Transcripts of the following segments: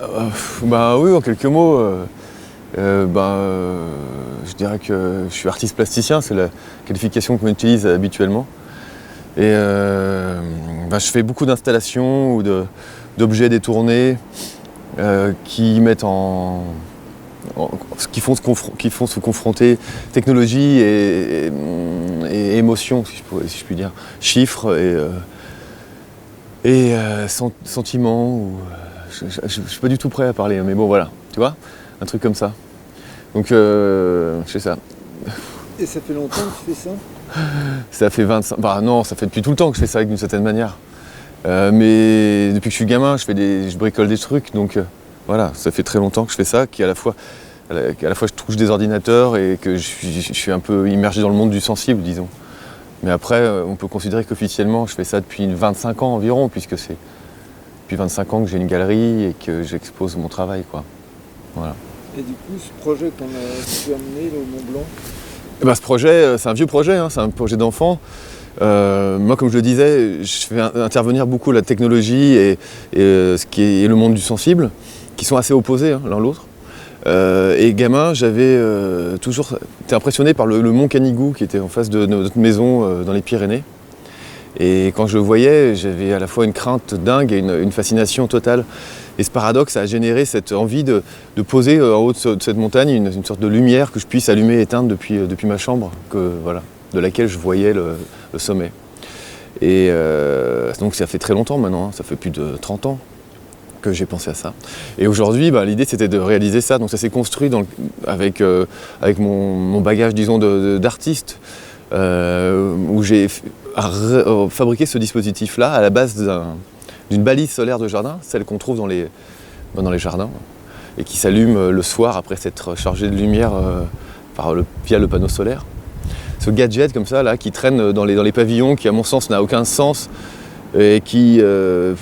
Oui, en quelques mots, je dirais que je suis artiste plasticien, c'est la qualification qu'on utilise habituellement. Et je fais beaucoup d'installations ou d'objets détournés qui mettent qui font se confronter technologie et émotion, si je puis dire, chiffres et sentiments. Je suis pas du tout prêt à parler, mais bon voilà, tu vois, un truc comme ça. Donc je fais ça. Et ça fait longtemps que tu fais ça? Ça fait 25... non, ça fait depuis tout le temps que je fais ça d'une certaine manière. Mais depuis que je suis gamin, je bricole des trucs, donc voilà, ça fait très longtemps que je fais ça, qu'à la fois je touche des ordinateurs et que je suis un peu immergé dans le monde du sensible, disons. Mais après, on peut considérer qu'officiellement, je fais ça depuis 25 ans environ, puisque c'est depuis 25 ans que j'ai une galerie et que j'expose mon travail, quoi. Voilà. Et du coup, ce projet qu'on a pu amener au Mont Blanc? Ce projet, c'est un vieux projet, hein, c'est un projet d'enfant. Moi, comme je le disais, je fais intervenir beaucoup la technologie et ce qui est le monde du sensible, qui sont assez opposés l'un l'autre. Et gamin, j'avais toujours été impressionné par le mont Canigou qui était en face de notre maison dans les Pyrénées. Et quand je le voyais, j'avais à la fois une crainte dingue et une fascination totale. Et ce paradoxe a généré cette envie de poser en haut de cette montagne une sorte de lumière que je puisse allumer et éteindre depuis ma chambre, de laquelle je voyais le sommet. Et donc ça fait très longtemps maintenant, ça fait plus de 30 ans que j'ai pensé à ça. Et aujourd'hui, l'idée c'était de réaliser ça. Donc ça s'est construit avec mon bagage, disons, d'artiste, où j'ai fabriqué ce dispositif-là à la base d'une balise solaire de jardin, celle qu'on trouve dans les jardins, et qui s'allume le soir après s'être chargé de lumière via le panneau solaire. Ce gadget comme ça, là, qui traîne dans les pavillons, qui à mon sens n'a aucun sens, et qui est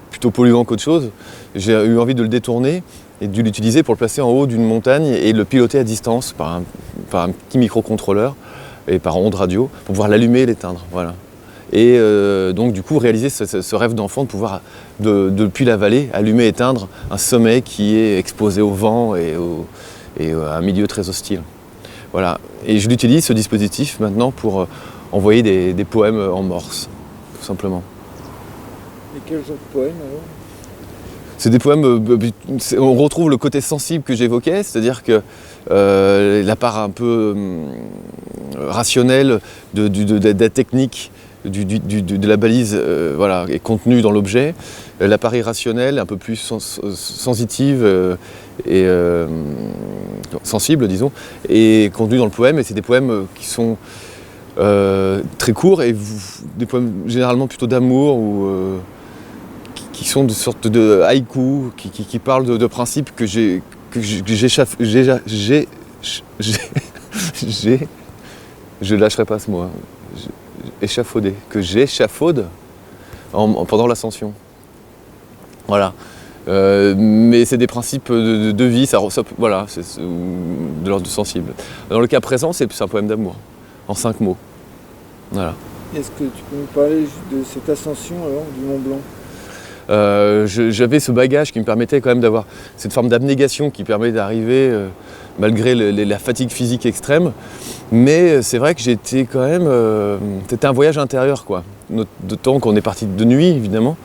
plutôt polluant qu'autre chose, j'ai eu envie de le détourner et de l'utiliser pour le placer en haut d'une montagne et le piloter à distance par un petit microcontrôleur et par onde radio pour pouvoir l'allumer et l'éteindre. Voilà. Et donc du coup réaliser ce rêve d'enfant de pouvoir, depuis la vallée, allumer et éteindre un sommet qui est exposé au vent et à un milieu très hostile. Voilà. Et je l'utilise, ce dispositif, maintenant pour envoyer des poèmes en morse, tout simplement. Et quel genre de poèmes alors? C'est des poèmes, on retrouve le côté sensible que j'évoquais, c'est-à-dire que la part un peu rationnelle de la technique de la balise est contenue dans l'objet. La part irrationnelle, un peu plus sensitive et sensible, disons, est contenue dans le poème. Et c'est des poèmes qui sont très courts et des poèmes généralement plutôt d'amour ou qui sont de sorte de haïkus, qui parlent de principes que j'ai je lâcherai pas ce mot, échafaudé, que j'échafaude pendant l'ascension. Voilà. Mais c'est des principes de vie, voilà, c'est de l'ordre du sensible. Dans le cas présent, c'est un poème d'amour, en 5 mots. Voilà. Est-ce que tu peux nous parler de cette ascension alors, du Mont Blanc? J'avais ce bagage qui me permettait quand même d'avoir cette forme d'abnégation qui permet d'arriver malgré la fatigue physique extrême. Mais c'est vrai que j'étais quand même... c'était un voyage intérieur, quoi. D'autant qu'on est parti de nuit, évidemment.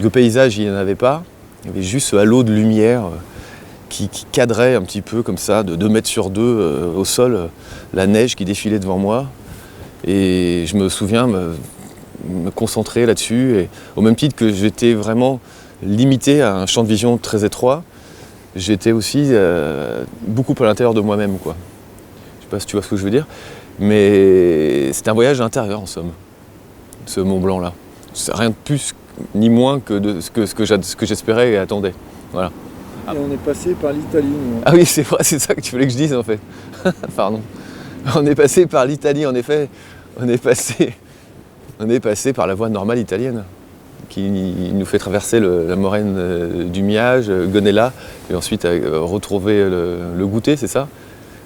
Le paysage, il n'y en avait pas. Il y avait juste ce halo de lumière qui cadrait un petit peu comme ça, de 2 mètres sur 2 au sol, la neige qui défilait devant moi. Et je me souviens me concentrer là-dessus. Et au même titre que j'étais vraiment limité à un champ de vision très étroit, j'étais aussi beaucoup à l'intérieur de moi-même, quoi. Je sais pas si tu vois ce que je veux dire, mais c'est un voyage intérieur en somme, ce Mont Blanc-là. C'est rien de plus ni moins que ce que j'espérais et attendais. Voilà. Et on est passé par l'Italie. Ah oui, c'est vrai, c'est ça que tu voulais que je dise en fait. Pardon. On est passé par l'Italie, en effet. On est passé par la voie normale italienne, qui nous fait traverser la moraine du Miage, Gonella, et ensuite retrouver le goûter, c'est ça,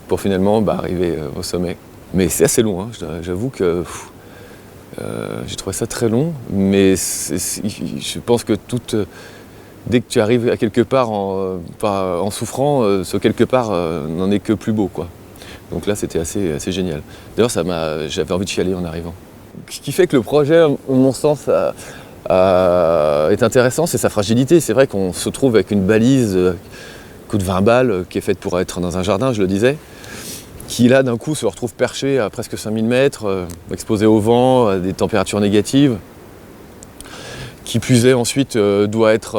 pour finalement arriver au sommet. Mais c'est assez long, hein. J'avoue que j'ai trouvé ça très long, mais je pense que dès que tu arrives à quelque part en souffrant, ce quelque part n'en est que plus beau, quoi. Donc là, c'était assez génial. D'ailleurs, j'avais envie de chialer en arrivant. Ce qui fait que le projet, à mon sens, est intéressant, c'est sa fragilité. C'est vrai qu'on se trouve avec une balise coûte 20 balles, qui est faite pour être dans un jardin, je le disais, qui là, d'un coup, se retrouve perché à presque 5000 mètres, exposé au vent, à des températures négatives, qui plus est ensuite doit être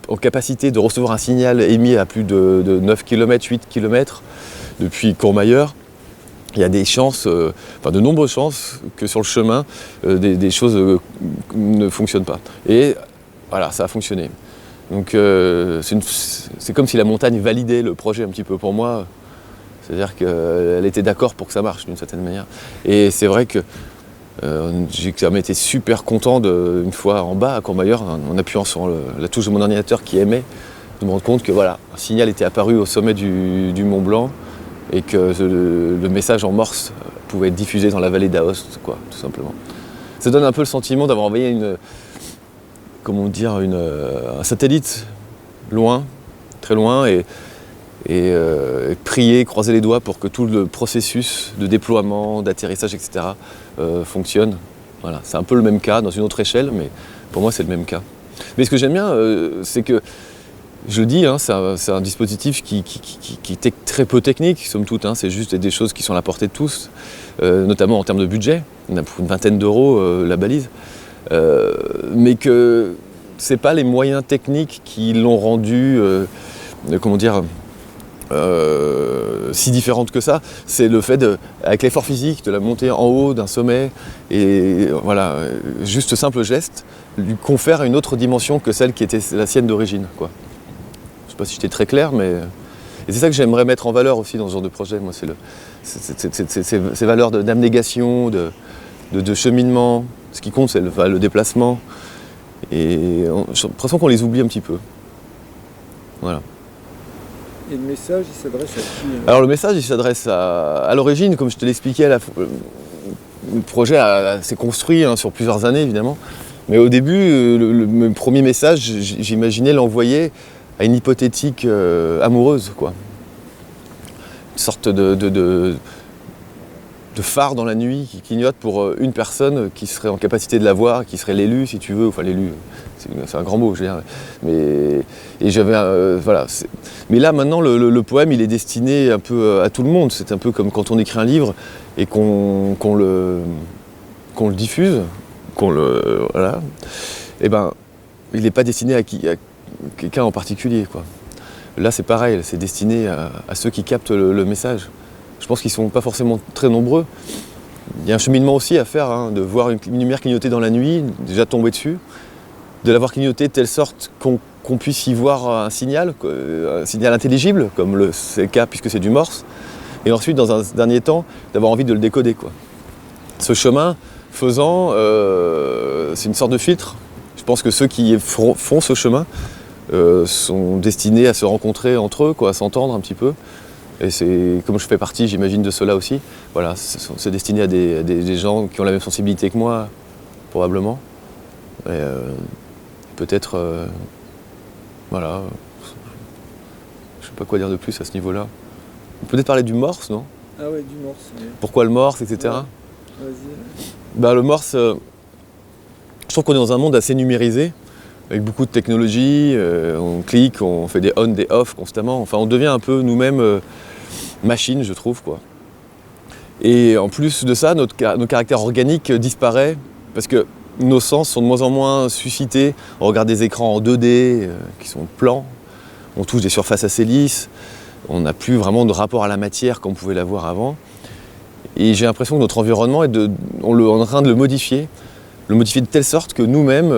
en capacité de recevoir un signal émis à plus de 9 km, 8 km depuis Courmayeur. Il y a des chances, de nombreuses chances que sur le chemin, des choses ne fonctionnent pas. Et voilà, ça a fonctionné. Donc c'est comme si la montagne validait le projet un petit peu pour moi. C'est-à-dire qu'elle était d'accord pour que ça marche d'une certaine manière. Et c'est vrai que j'ai quand même été super content une fois en bas à Courmayeur, en appuyant sur la touche de mon ordinateur qui émet, de me rendre compte que voilà, un signal était apparu au sommet du Mont Blanc et que le message en morse pouvait être diffusé dans la vallée d'Aoste, quoi, tout simplement. Ça donne un peu le sentiment d'avoir envoyé un satellite loin, très loin, et prier, croiser les doigts pour que tout le processus de déploiement, d'atterrissage, etc. Fonctionne. Voilà. C'est un peu le même cas, dans une autre échelle, mais pour moi c'est le même cas. Mais ce que j'aime bien, c'est que, je le dis, c'est un dispositif qui est très peu technique, somme toute, c'est juste des choses qui sont à la portée de tous, notamment en termes de budget. On a pour une vingtaine d'euros la balise. Mais que c'est pas les moyens techniques qui l'ont rendu, si différente que ça, c'est le fait avec l'effort physique de la montée en haut d'un sommet et voilà, juste simple geste, lui confère une autre dimension que celle qui était la sienne d'origine, quoi. Je sais pas si j'étais très clair, mais et c'est ça que j'aimerais mettre en valeur aussi dans ce genre de projet, moi, c'est ces valeurs d'abnégation, de cheminement. Ce qui compte, c'est le déplacement, et j'ai l'impression qu'on les oublie un petit peu. Voilà. Et le message, il s'adresse à qui? Alors le message, il s'adresse à l'origine, comme je te l'expliquais, le projet s'est construit sur plusieurs années, évidemment. Mais au début, le premier message, j'imaginais l'envoyer à une hypothétique amoureuse, quoi. Une sorte de phare dans la nuit qui clignote pour une personne qui serait en capacité de la voir, qui serait l'élu, si tu veux. Enfin, l'élu, c'est un grand mot, je veux dire. Et j'avais, voilà. Mais là, maintenant, le poème, il est destiné un peu à tout le monde. C'est un peu comme quand on écrit un livre et qu'on le diffuse, voilà. Eh ben, il n'est pas destiné à quelqu'un en particulier, quoi. Là, c'est pareil. C'est destiné à ceux qui captent le message. Je pense qu'ils ne sont pas forcément très nombreux. Il y a un cheminement aussi à faire, de voir une lumière clignoter dans la nuit, déjà tomber dessus, de l'avoir clignotée de telle sorte qu'on puisse y voir un signal intelligible, comme c'est le cas puisque c'est du morse, et ensuite, dans un dernier temps, d'avoir envie de le décoder, quoi. Ce chemin faisant, c'est une sorte de filtre. Je pense que ceux qui font ce chemin sont destinés à se rencontrer entre eux, quoi, à s'entendre un petit peu. Et c'est comme je fais partie, j'imagine, de cela aussi. Voilà, c'est destiné à des gens qui ont la même sensibilité que moi, probablement. Et peut-être, voilà, je sais pas quoi dire de plus à ce niveau-là. Peut-être parler du morse, non? Ah ouais, du morse. Ouais. Pourquoi le morse, etc. Ouais. Vas-y. Le morse, je trouve qu'on est dans un monde assez numérisé, avec beaucoup de technologies, on clique, on fait des on, des off constamment. Enfin, on devient un peu nous-mêmes machines, je trouve, quoi. Et en plus de ça, notre caractère organique disparaît, parce que nos sens sont de moins en moins suscités. On regarde des écrans en 2D qui sont plans, on touche des surfaces assez lisses, on n'a plus vraiment de rapport à la matière comme on pouvait l'avoir avant. Et j'ai l'impression que notre environnement on est en train de le modifier de telle sorte que nous-mêmes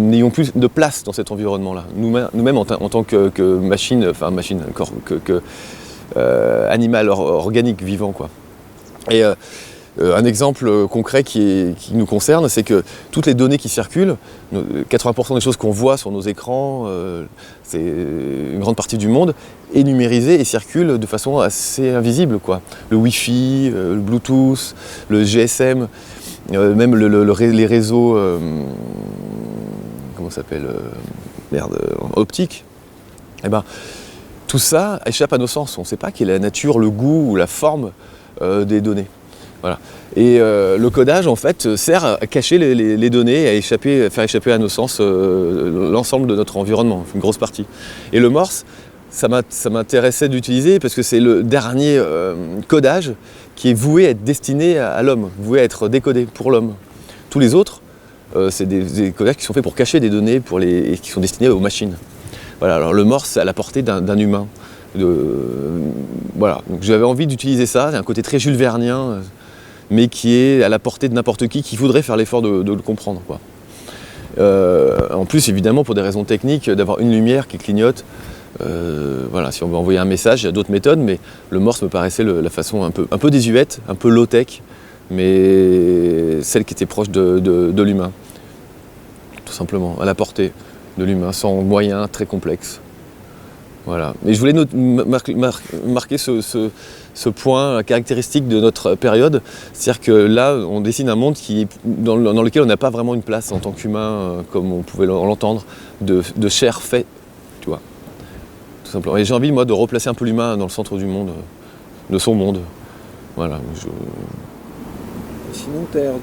n'ayons plus de place dans cet environnement-là. Nous-mêmes en tant que machine, enfin machine, animal organique vivant, quoi. Et un exemple concret qui nous concerne, c'est que toutes les données qui circulent, 80% des choses qu'on voit sur nos écrans, c'est une grande partie du monde, est numérisée et circule de façon assez invisible, quoi. Le Wi-Fi, le Bluetooth, le GSM, même les réseaux, comment ça s'appelle, optique. Eh ben, tout ça échappe à nos sens. On ne sait pas quelle est la nature, le goût ou la forme des données. Voilà. Et le codage, en fait, sert à cacher les données, à faire échapper à nos sens l'ensemble de notre environnement, une grosse partie. Et le Morse, ça m'intéressait d'utiliser parce que c'est le dernier codage qui est voué à être destiné à l'homme, voué à être décodé pour l'homme. Tous les autres, c'est des codages qui sont faits pour cacher des données et qui sont destinés aux machines. Voilà, alors le Morse, c'est à la portée d'un humain. Voilà, donc j'avais envie d'utiliser ça, c'est un côté très Jules Vernien, mais qui est à la portée de n'importe qui voudrait faire l'effort de le comprendre, quoi. En plus, évidemment, pour des raisons techniques, d'avoir une lumière qui clignote. Voilà, si on veut envoyer un message, il y a d'autres méthodes, mais le Morse me paraissait la façon un peu désuète, un peu low-tech, mais celle qui était proche de l'humain, tout simplement, à la portée de l'humain, sans moyens très complexes. Voilà. Et je voulais marquer ce point caractéristique de notre période, c'est-à-dire que là, on dessine un monde dans lequel on n'a pas vraiment une place en tant qu'humain, comme on pouvait l'entendre, de chair faite, tu vois. Tout simplement. Et j'ai envie, moi, de replacer un peu l'humain dans le centre du monde, de son monde. Voilà. Sinon, ta R12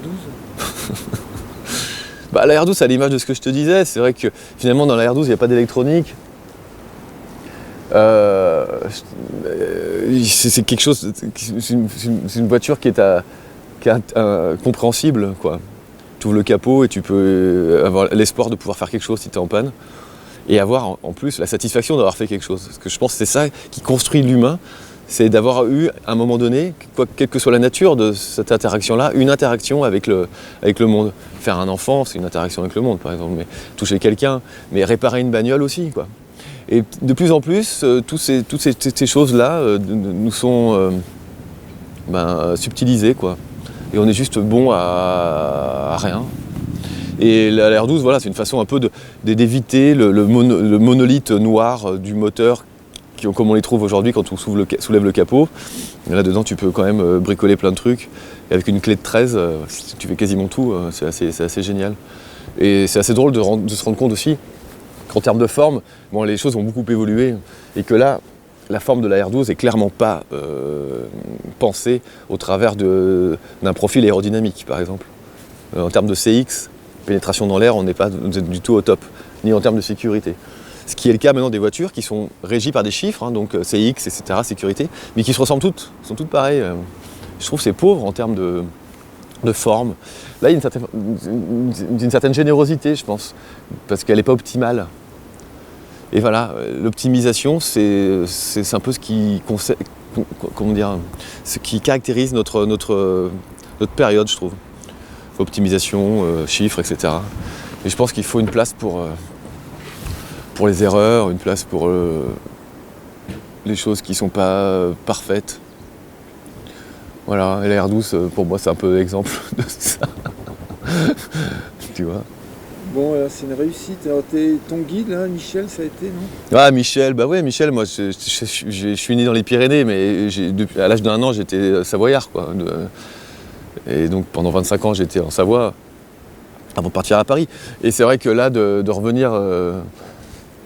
Bah, la R12, à l'image de ce que je te disais, c'est vrai que finalement, dans la R12, il n'y a pas d'électronique. C'est quelque chose, c'est une voiture qui est compréhensible, quoi. Tu ouvres le capot et tu peux avoir l'espoir de pouvoir faire quelque chose si tu es en panne. Et avoir en plus la satisfaction d'avoir fait quelque chose. Parce que je pense que c'est ça qui construit l'humain, c'est d'avoir eu à un moment donné, quelle que soit la nature de cette interaction-là, une interaction avec le monde. Faire un enfant, c'est une interaction avec le monde, par exemple, mais toucher quelqu'un, mais réparer une bagnole aussi, quoi. Et de plus en plus, toutes ces choses-là nous sont subtilisées, quoi. Et on est juste bon à rien. Et la R12, voilà, c'est une façon un peu d'éviter le monolithe noir du moteur, comme on les trouve aujourd'hui quand on soulève le capot. Et là-dedans, tu peux quand même bricoler plein de trucs. Et avec une clé de 13, tu fais quasiment tout, c'est assez génial. Et c'est assez drôle de se rendre compte aussi qu'en termes de forme, bon, les choses ont beaucoup évolué. Et que là, la forme de la R12 n'est clairement pas pensée au travers d'un profil aérodynamique, par exemple. En termes de CX, pénétration dans l'air, on n'est pas du tout au top, ni en termes de sécurité. Ce qui est le cas maintenant des voitures qui sont régies par des chiffres, hein, donc CX, etc., sécurité, mais qui se ressemblent toutes, sont toutes pareilles. Je trouve que c'est pauvre en termes de forme. Là, il y a une certaine générosité, je pense, parce qu'elle n'est pas optimale. Et voilà, l'optimisation, c'est un peu ce qui caractérise notre période, je trouve. Optimisation, chiffres, etc. Et je pense qu'il faut une place pour les erreurs, une place pour les choses qui ne sont pas parfaites. Voilà, et la R12, pour moi, c'est un peu l'exemple de ça. Tu vois. Bon, alors c'est une réussite. Alors ton guide, là, Michel, ça a été, non? Ah, Michel, bah ouais, Michel, moi, je suis né dans les Pyrénées, mais à l'âge d'1 an, j'étais savoyard, quoi. Et donc pendant 25 ans, j'étais en Savoie, avant de partir à Paris. Et c'est vrai que là, de revenir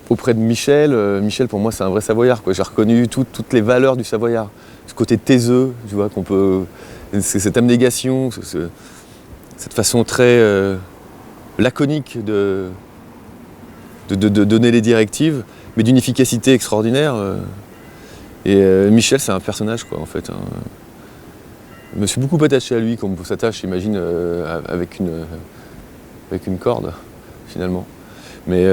auprès de Michel, Michel pour moi c'est un vrai Savoyard, quoi. J'ai reconnu toutes les valeurs du Savoyard. Ce côté taiseux, tu vois, qu'on peut. Cette abnégation, cette façon très laconique de donner les directives, mais d'une efficacité extraordinaire. Et Michel, c'est un personnage, quoi, en fait. Hein. Je me suis beaucoup attaché à lui, comme on s'attache, j'imagine, avec une corde, finalement. Mais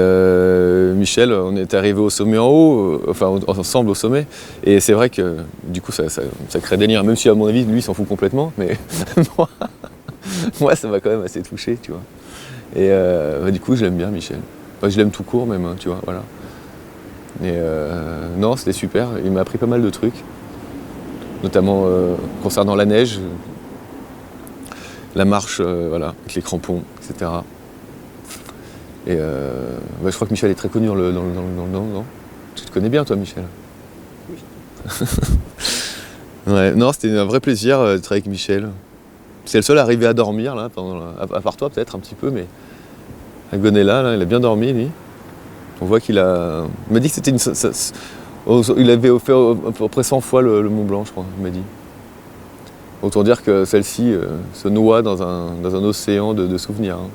Michel, on est arrivé au sommet en haut, ensemble au sommet, et c'est vrai que du coup ça crée des liens, même si à mon avis lui s'en fout complètement, mais moi ça m'a quand même assez touché, tu vois. Et du coup je l'aime bien Michel. Enfin, je l'aime tout court même, hein, tu vois, voilà. Et non, c'était super, il m'a appris pas mal de trucs, notamment concernant la neige, la marche, voilà, avec les crampons, etc. Et je crois que Michel est très connu dans le non. Tu te connais bien toi Michel? Oui. Ouais, non, c'était un vrai plaisir de travailler avec Michel. C'est le seul à arriver à dormir là, à part toi peut-être un petit peu, mais à Gonella, là, il a bien dormi lui. On voit qu'il m'a dit que c'était il avait fait à peu près 100 fois le Mont Blanc, je crois, il m'a dit. Autant dire que celle-ci se noie dans un océan de souvenirs. Hein.